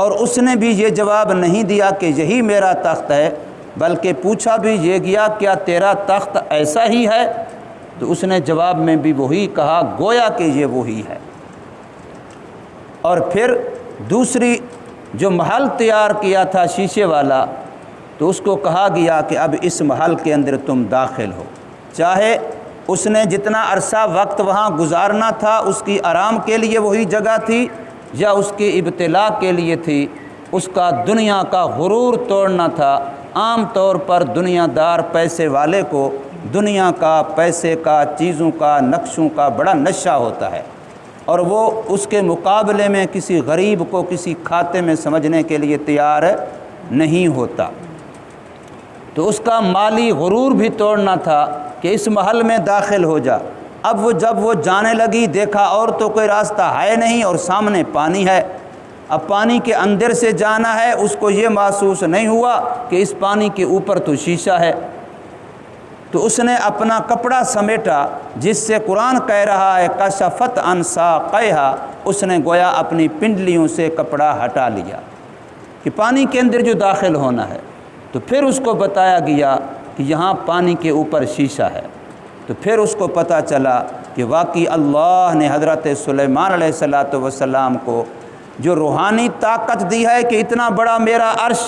اور اس نے بھی یہ جواب نہیں دیا کہ یہی میرا تخت ہے، بلکہ پوچھا بھی یہ گیا کیا تیرا تخت ایسا ہی ہے؟ تو اس نے جواب میں بھی وہی کہا گویا کہ یہ وہی ہے۔ اور پھر دوسری جو محل تیار کیا تھا شیشے والا، تو اس کو کہا گیا کہ اب اس محل کے اندر تم داخل ہو، چاہے اس نے جتنا عرصہ وقت وہاں گزارنا تھا اس کی آرام کے لیے وہی جگہ تھی یا اس کی ابتلا کے لیے تھی، اس کا دنیا کا غرور توڑنا تھا۔ عام طور پر دنیا دار پیسے والے کو دنیا کا، پیسے کا، چیزوں کا، نقشوں کا بڑا نشہ ہوتا ہے، اور وہ اس کے مقابلے میں کسی غریب کو کسی کھاتے میں سمجھنے کے لیے تیار نہیں ہوتا۔ تو اس کا مالی غرور بھی توڑنا تھا کہ اس محل میں داخل ہو جا۔ اب جب وہ جانے لگی دیکھا اور تو کوئی راستہ ہے نہیں اور سامنے پانی ہے۔ اب پانی کے اندر سے جانا ہے، اس کو یہ محسوس نہیں ہوا کہ اس پانی کے اوپر تو شیشہ ہے۔ تو اس نے اپنا کپڑا سمیٹا، جس سے قرآن کہہ رہا ہے کشفت عن ساقیہا، اس نے گویا اپنی پنڈلیوں سے کپڑا ہٹا لیا کہ پانی کے اندر جو داخل ہونا ہے۔ تو پھر اس کو بتایا گیا کہ یہاں پانی کے اوپر شیشہ ہے۔ تو پھر اس کو پتہ چلا کہ واقعی اللہ نے حضرت سلیمان علیہ السلام کو جو روحانی طاقت دی ہے کہ اتنا بڑا میرا عرش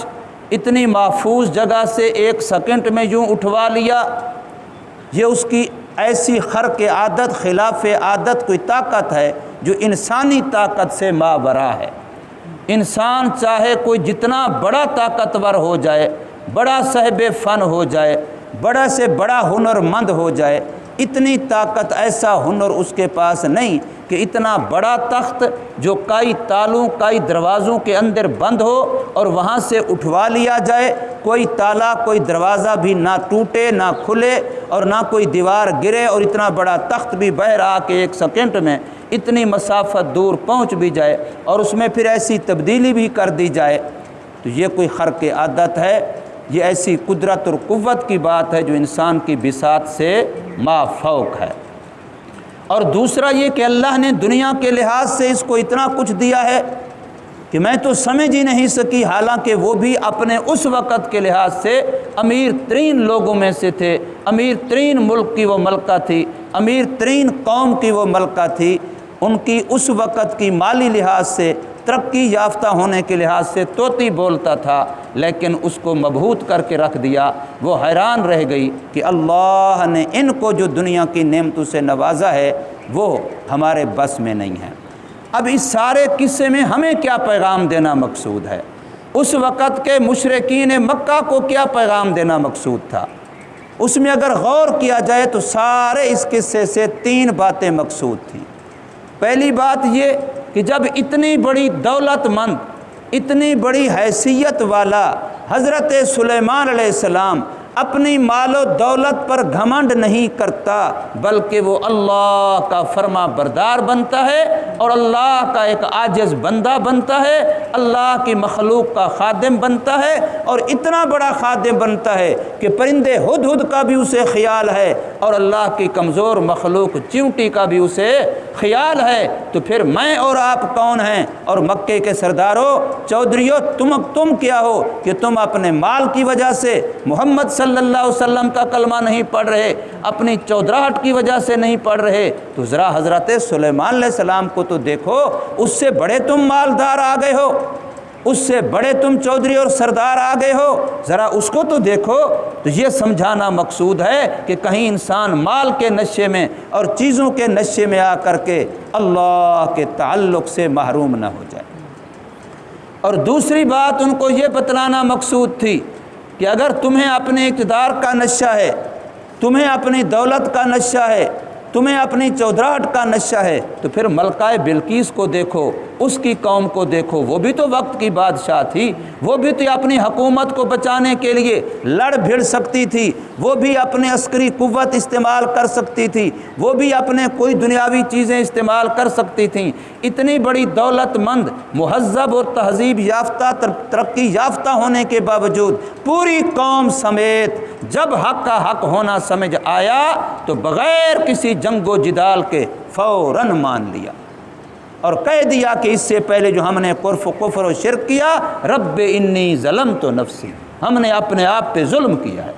اتنی محفوظ جگہ سے 1 سیکنڈ میں یوں اٹھوا لیا، یہ اس کی ایسی خرق عادت، خلاف عادت کوئی طاقت ہے جو انسانی طاقت سے ماورا ہے۔ انسان چاہے کوئی جتنا بڑا طاقتور ہو جائے، بڑا صاحب فن ہو جائے، بڑا سے بڑا ہنر مند ہو جائے، اتنی طاقت، ایسا ہنر اس کے پاس نہیں کہ اتنا بڑا تخت جو کئی تالوں، کئی دروازوں کے اندر بند ہو اور وہاں سے اٹھوا لیا جائے، کوئی تالا، کوئی دروازہ بھی نہ ٹوٹے نہ کھلے اور نہ کوئی دیوار گرے، اور اتنا بڑا تخت بھی بہر آ کے 1 سیکنڈ میں اتنی مسافت دور پہنچ بھی جائے اور اس میں پھر ایسی تبدیلی بھی کر دی جائے، تو یہ کوئی خرق عادت ہے؟ یہ ایسی قدرت اور قوت کی بات ہے جو انسان کی بساط سے مافوق ہے۔ اور دوسرا یہ کہ اللہ نے دنیا کے لحاظ سے اس کو اتنا کچھ دیا ہے کہ میں تو سمجھ ہی نہیں سکی، حالانکہ وہ بھی اپنے اس وقت کے لحاظ سے امیر ترین لوگوں میں سے تھے، امیر ترین ملک کی وہ ملکہ تھی، امیر ترین قوم کی وہ ملکہ تھی۔ ان کی اس وقت کی مالی لحاظ سے، ترقی یافتہ ہونے کے لحاظ سے طوطی بولتا تھا، لیکن اس کو مبہوت کر کے رکھ دیا۔ وہ حیران رہ گئی کہ اللہ نے ان کو جو دنیا کی نعمتوں سے نوازا ہے وہ ہمارے بس میں نہیں ہے۔ اب اس سارے قصے میں ہمیں کیا پیغام دینا مقصود ہے؟ اس وقت کے مشرکین مکہ کو کیا پیغام دینا مقصود تھا؟ اس میں اگر غور کیا جائے تو سارے اس قصے سے 3 باتیں مقصود تھیں۔ پہلی بات یہ کہ جب اتنی بڑی دولت مند، اتنی بڑی حیثیت والا حضرت سلیمان علیہ السلام اپنی مال و دولت پر گھمنڈ نہیں کرتا، بلکہ وہ اللہ کا فرما بردار بنتا ہے اور اللہ کا ایک عاجز بندہ بنتا ہے، اللہ کی مخلوق کا خادم بنتا ہے، اور اتنا بڑا خادم بنتا ہے کہ پرندے ہدہد کا بھی اسے خیال ہے اور اللہ کی کمزور مخلوق چیونٹی کا بھی اسے خیال ہے۔ تو پھر میں اور آپ کون ہیں؟ اور مکے کے سرداروں، چودھریوں، تم کیا ہو کہ تم اپنے مال کی وجہ سے محمد صلی اللہ علیہ وسلم کا کلمہ نہیں پڑھ رہے، اپنی چودراہٹ کی وجہ سے نہیں پڑھ رہے؟ تو ذرا حضرت سلیمان علیہ السلام کو تو دیکھو، اس سے بڑے تم مالدار آ گئے ہو، اس سے بڑے تم چودھری اور سردار آ گئے ہو، ذرا اس کو تو دیکھو۔ تو یہ سمجھانا مقصود ہے کہ کہیں انسان مال کے نشے میں اور چیزوں کے نشے میں آ کر کے اللہ کے تعلق سے محروم نہ ہو جائے۔ اور دوسری بات ان کو یہ بتلانا مقصود تھی کہ اگر تمہیں اپنے اقتدار کا نشہ ہے، تمہیں اپنی دولت کا نشہ ہے، تمہیں اپنی چودراہٹ کا نشہ ہے، تو پھر ملکہ بلقیس کو دیکھو، اس کی قوم کو دیکھو، وہ بھی تو وقت کی بادشاہ تھی، وہ بھی تو اپنی حکومت کو بچانے کے لیے لڑ بھڑ سکتی تھی، وہ بھی اپنے عسکری قوت استعمال کر سکتی تھی، وہ بھی اپنے کوئی دنیاوی چیزیں استعمال کر سکتی تھیں۔ اتنی بڑی دولت مند، مہذب اور تہذیب یافتہ، ترقی یافتہ ہونے کے باوجود پوری قوم سمیت جب حق کا حق ہونا سمجھ آیا تو بغیر کسی جنگ و جدال کے فوراً مان لیا۔ اور کہہ دیا کہ اس سے پہلے جو ہم نے کفر و شرک کیا، رب انی ظلمت نفسی، ہم نے اپنے آپ پہ ظلم کیا ہے،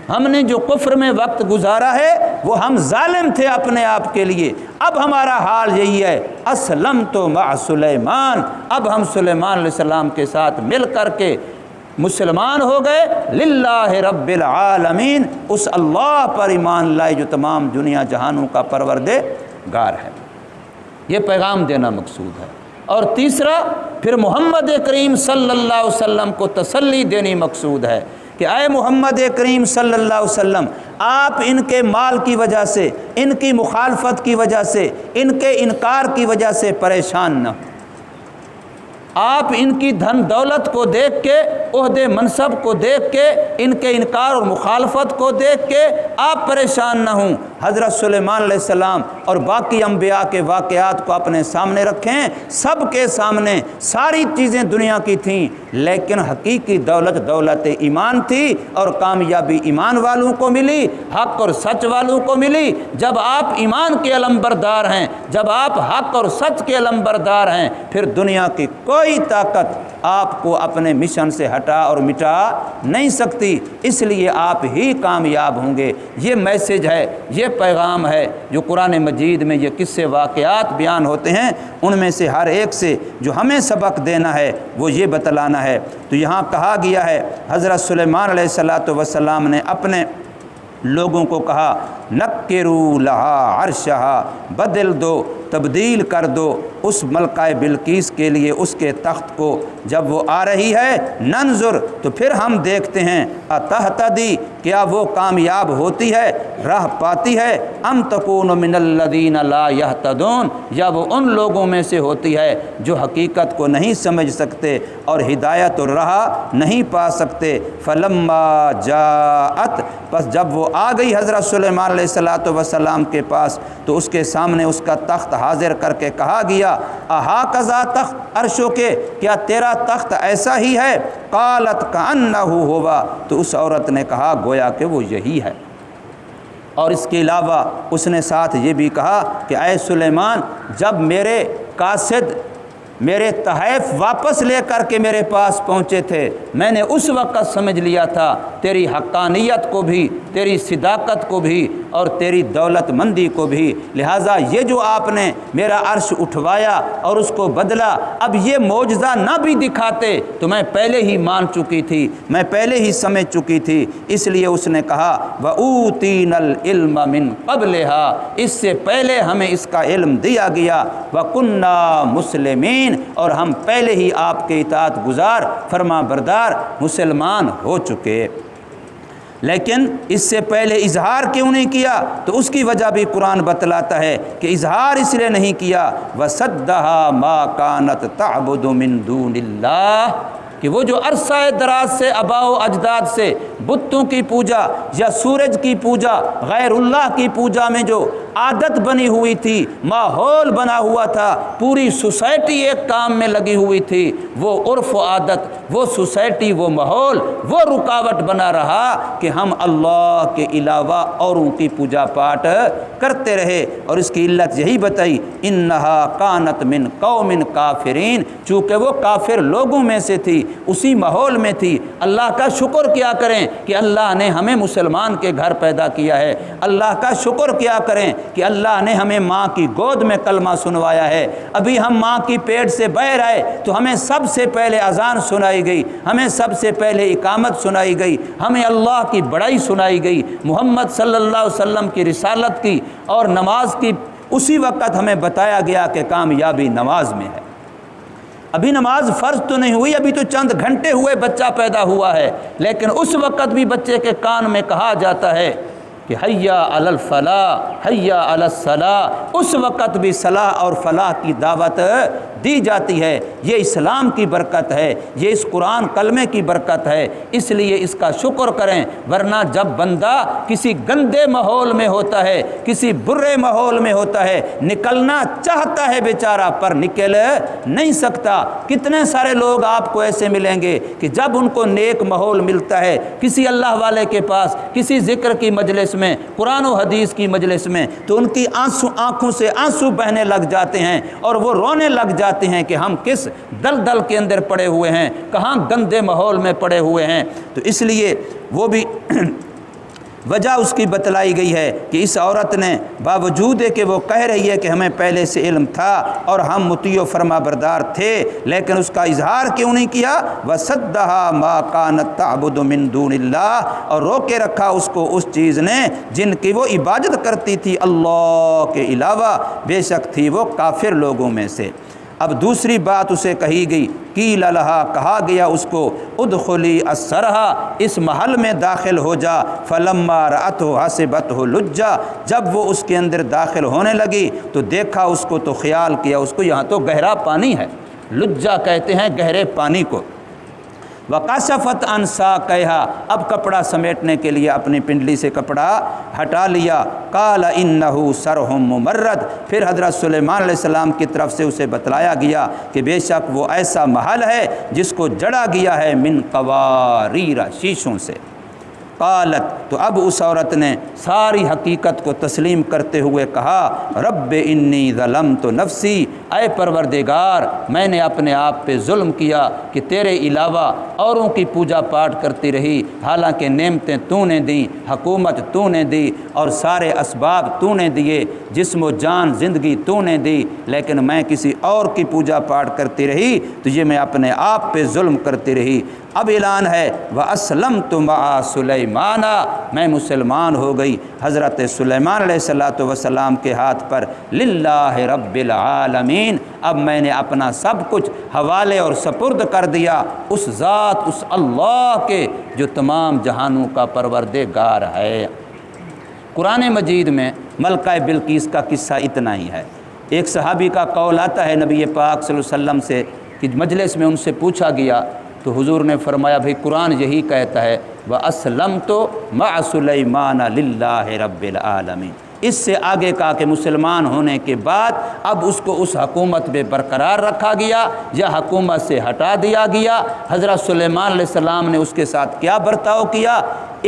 ہم نے جو کفر میں وقت گزارا ہے وہ ہم ظالم تھے اپنے آپ کے لیے۔ اب ہمارا حال یہی ہے، اسلمت مع سلیمان، اب ہم سلیمان علیہ السلام کے ساتھ مل کر کے مسلمان ہو گئے، للہ رب العالمین، اس اللہ پر ایمان لائے جو تمام دنیا جہانوں کا پروردگار ہے۔ یہ پیغام دینا مقصود ہے۔ اور تیسرا، پھر محمد کریم صلی اللہ علیہ وسلم کو تسلی دینی مقصود ہے کہ اے محمد کریم صلی اللہ علیہ وسلم، آپ ان کے مال کی وجہ سے، ان کی مخالفت کی وجہ سے، ان کے انکار کی وجہ سے پریشان نہ ہوں۔ آپ ان کی دھن دولت کو دیکھ کے، عہدے منصب کو دیکھ کے، ان کے انکار اور مخالفت کو دیکھ کے آپ پریشان نہ ہوں۔ حضرت سلیمان علیہ السلام اور باقی انبیاء کے واقعات کو اپنے سامنے رکھیں، سب کے سامنے ساری چیزیں دنیا کی تھیں، لیکن حقیقی دولت ایمان تھی، اور کامیابی ایمان والوں کو ملی، حق اور سچ والوں کو ملی۔ جب آپ ایمان کے علمبردار ہیں، جب آپ حق اور سچ کے علمبردار ہیں، پھر دنیا کی کوئی طاقت آپ کو اپنے مشن سے ہٹا اور مٹا نہیں سکتی، اس لیے آپ ہی کامیاب ہوں گے۔ یہ میسج ہے، یہ پیغام ہے جو قرآن مجید میں یہ قصے واقعات بیان ہوتے ہیں، ان میں سے ہر ایک سے جو ہمیں سبق دینا ہے وہ یہ بتلانا ہے۔ تو یہاں کہا گیا ہے، حضرت سلیمان علیہ السلام نے اپنے لوگوں کو کہا، نکروا لہا عرشہا، بدل دو، تبدیل کر دو اس ملکہ بلقیس کے لیے اس کے تخت کو، جب وہ آ رہی ہے ننظر، تو پھر ہم دیکھتے ہیں، اتہتدی، کیا وہ کامیاب ہوتی ہے، راہ پاتی ہے، ام تکون من الذین لا یہتدون، یا وہ ان لوگوں میں سے ہوتی ہے جو حقیقت کو نہیں سمجھ سکتے اور ہدایت اور راہ نہیں پا سکتے۔ فلما جاءت، پس جب وہ آ گئی حضرت سلیمان علیہ السلام کے پاس، تو اس کے سامنے اس کا تخت حاضر کر کے کہا گیا، اہاکذا تخت عرشوں کے، کیا تیرا تخت ایسا ہی ہے؟ قالت کأنہ ہوا، تو اس عورت نے کہا گویا کہ وہ یہی ہے۔ اور اس کے علاوہ اس نے ساتھ یہ بھی کہا کہ اے سلیمان، جب میرے قاصد میرے تحائف واپس لے کر کے میرے پاس پہنچے تھے، میں نے اس وقت سمجھ لیا تھا تیری حقانیت کو بھی، تیری صداقت کو بھی، اور تیری دولت مندی کو بھی، لہٰذا یہ جو آپ نے میرا عرش اٹھوایا اور اس کو بدلا، اب یہ معجزہ نہ بھی دکھاتے تو میں پہلے ہی مان چکی تھی، میں پہلے ہی سمجھ چکی تھی۔ اس لیے اس نے کہا، وَأُوتِينَا الْعِلْمَ مِنْ قَبْلِهَا، اس سے پہلے ہمیں اس کا علم دیا گیا، وَكُنَّا مُسْلِمِينَ، اور ہم پہلے ہی آپ کے اطاعت گزار، فرما بردار مسلمان ہو چکے۔ لیکن اس سے پہلے اظہار کیوں نہیں کیا؟ تو اس کی وجہ بھی قرآن بتلاتا ہے کہ اظہار اس لیے نہیں کیا، وَصَدَّهَا مَا كَانَتْ تَعْبُدُ مِن دُونِ اللَّهِ، کہ وہ جو عرصہ دراز سے آباء و اجداد سے بتوں کی پوجا یا سورج کی پوجا، غیر اللہ کی پوجا میں جو عادت بنی ہوئی تھی، ماحول بنا ہوا تھا، پوری سوسائٹی ایک کام میں لگی ہوئی تھی، وہ عرف و عادت، وہ سوسائٹی، وہ ماحول، وہ رکاوٹ بنا رہا کہ ہم اللہ کے علاوہ اوروں کی پوجا پاٹ کرتے رہے۔ اور اس کی علت یہی بتائی، انہا کانت من قوم کافرین، چونکہ وہ کافر لوگوں میں سے تھی، اسی ماحول میں تھی۔ اللہ کا شکر کیا کریں کہ اللہ نے ہمیں مسلمان کے گھر پیدا کیا ہے، اللہ کا شکر کیا کریں کہ اللہ نے ہمیں ماں کی گود میں کلمہ سنوایا ہے۔ ابھی ہم ماں کی پیٹ سے باہر آئے تو ہمیں سب سے پہلے اذان سنائی گئی، ہمیں سب سے پہلے اقامت سنائی گئی، ہمیں اللہ کی بڑائی سنائی گئی، محمد صلی اللہ علیہ وسلم کی رسالت کی اور نماز کی، اسی وقت ہمیں بتایا گیا کہ کامیابی نماز میں ہے۔ ابھی نماز فرض تو نہیں ہوئی، ابھی تو چند گھنٹے ہوئے بچہ پیدا ہوا ہے، لیکن اس وقت بھی بچے کے کان میں کہا جاتا ہے کہ حیا علی الفلاح، حیا علی الصلاح، اس وقت بھی صلاح اور فلاح کی دعوت دی جاتی ہے یہ اسلام کی برکت ہے، یہ اس قرآن کلمے کی برکت ہے، اس لیے اس کا شکر کریں۔ ورنہ جب بندہ کسی گندے ماحول میں ہوتا ہے، کسی برے ماحول میں ہوتا ہے، نکلنا چاہتا ہے بیچارہ پر نکل نہیں سکتا۔ کتنے سارے لوگ آپ کو ایسے ملیں گے کہ جب ان کو نیک ماحول ملتا ہے کسی اللہ والے کے پاس، کسی ذکر کی مجلس میں، قرآن و حدیث کی مجلس میں، تو ان کی آنکھوں سے آنسو بہنے لگ جاتے ہیں اور وہ رونے لگ جاتے ہیں کہ ہم کس دلدل کے اندر پڑے ہوئے ہیں، کہاں گندے ماحول میں پڑے ہوئے ہیں۔ تو اس لیے وہ بھی وجہ اس کی بتلائی گئی ہے کہ اس عورت نے باوجود ہے کہ وہ کہہ رہی ہے کہ ہمیں پہلے سے علم تھا اور ہم مطیع و فرما بردار تھے، لیکن اس کا اظہار کیوں نہیں کیا؟ وَصَدَّهَا مَا كَانَتْ تَعْبُدُ مِن دُونِ اللَّهِ، اور روکے رکھا اس کو اس چیز نے جن کی وہ عبادت کرتی تھی اللہ کے علاوہ، بے شک تھی وہ کافر لوگوں میں سے۔ اب دوسری بات اسے کہی گئی، قیل لہا، کہا گیا اس کو، ادخلی الصرح، اس محل میں داخل ہو جا، فلما رأتہ حسبتہ لجا، جب وہ اس کے اندر داخل ہونے لگی تو دیکھا اس کو تو خیال کیا اس کو یہاں تو گہرا پانی ہے، لجا کہتے ہیں گہرے پانی کو۔ وَقَشَفَتْ عَنْ سَاقَيْهَا، اب کپڑا سمیٹنے کے لیے اپنی پنڈلی سے کپڑا ہٹا لیا۔ قَالَ إِنَّهُ سَرْحٌ مُمَرَّدٌ، پھر حضرت سلیمان علیہ السلام کی طرف سے اسے بتلایا گیا کہ بے شک وہ ایسا محل ہے جس کو جڑا گیا ہے من قواریر، شیشوں سے۔ قالت، تو اب اس عورت نے ساری حقیقت کو تسلیم کرتے ہوئے کہا، رب انی ظلمت نفسی، اے پروردگار میں نے اپنے آپ پہ ظلم کیا کہ تیرے علاوہ اوروں کی پوجا پاٹ کرتی رہی، حالانکہ نعمتیں تو نے دیں، حکومت تو نے دی اور سارے اسباب تو نے دیے، جسم و جان زندگی تو نے دی، لیکن میں کسی اور کی پوجا پاٹ کرتی رہی تو یہ میں اپنے آپ پہ ظلم کرتی رہی۔ اب اعلان ہے وَأَسْلَمْتُ مَعَ سُلَيْمَانَ، میں مسلمان ہو گئی حضرت سلیمان علیہ السلام کے ہاتھ پر، للہ رب العالمین، اب میں نے اپنا سب کچھ حوالے اور سپرد کر دیا اس ذات، اس اللہ کے جو تمام جہانوں کا پروردگار ہے۔ قرآن مجید میں ملکہ بلقیس کا قصہ اتنا ہی ہے۔ ایک صحابی کا قول آتا ہے نبی پاک صلی اللہ علیہ وسلم سے کہ مجلس میں ان سے پوچھا گیا تو حضور نے فرمایا بھئی قرآن یہی کہتا ہے وَأَسْلَمْتُ مَعَ سُلَيْمَانَ لِلَّهِ رَبِّ الْعَالَمِينَ، اس سے آگے کہا کہ مسلمان ہونے کے بعد اب اس کو اس حکومت میں برقرار رکھا گیا یا حکومت سے ہٹا دیا گیا۔ حضرت سلیمان علیہ السلام نے اس کے ساتھ کیا برتاؤ کیا؟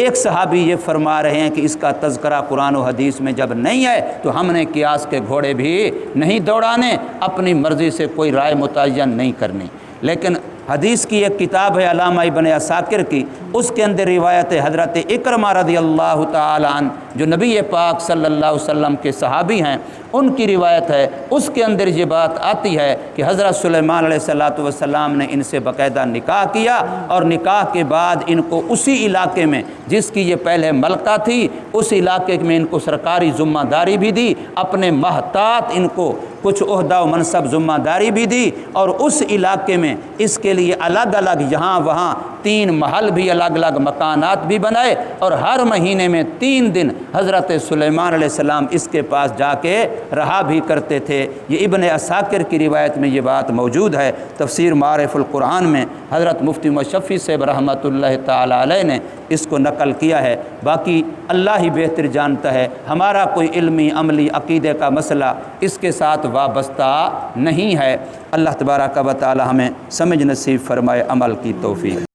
ایک صحابی یہ فرما رہے ہیں کہ اس کا تذکرہ قرآن و حدیث میں جب نہیں ہے تو ہم نے قیاس کے گھوڑے بھی نہیں دوڑانے، اپنی مرضی سے کوئی رائے متعین نہیں کرنی۔ لیکن حدیث کی ایک کتاب ہے علامہ ابن عساکر کی، اس کے اندر روایت حضرت اکرمہ رضی اللہ تعالی عنہ جو نبی پاک صلی اللہ علیہ وسلم کے صحابی ہیں، ان کی روایت ہے، اس کے اندر یہ بات آتی ہے کہ حضرت سلیمان علیہ السلام نے ان سے باقاعدہ نکاح کیا اور نکاح کے بعد ان کو اسی علاقے میں جس کی یہ پہلے ملکہ تھی اس علاقے میں ان کو سرکاری ذمہ داری بھی دی، اپنے محتاط ان کو کچھ عہدہ و منصب ذمہ داری بھی دی، اور اس علاقے میں اس کے لیے الگ الگ یہاں وہاں 3 محل بھی الگ الگ مکانات بھی بنائے، اور ہر مہینے میں 3 دن حضرت سلیمان علیہ السلام اس کے پاس جا کے رہا بھی کرتے تھے۔ یہ ابن عساکر کی روایت میں یہ بات موجود ہے۔ تفسیر معارف القرآن میں حضرت مفتی مشفی صاحب رحمۃ اللہ تعالی علیہ نے اس کو نقل کیا ہے، باقی اللہ ہی بہتر جانتا ہے، ہمارا کوئی علمی عملی عقیدے کا مسئلہ اس کے ساتھ وابستہ نہیں ہے۔ اللہ تبارک و تعالی ہمیں سمجھ نصیب فرمائے، عمل کی توفیق۔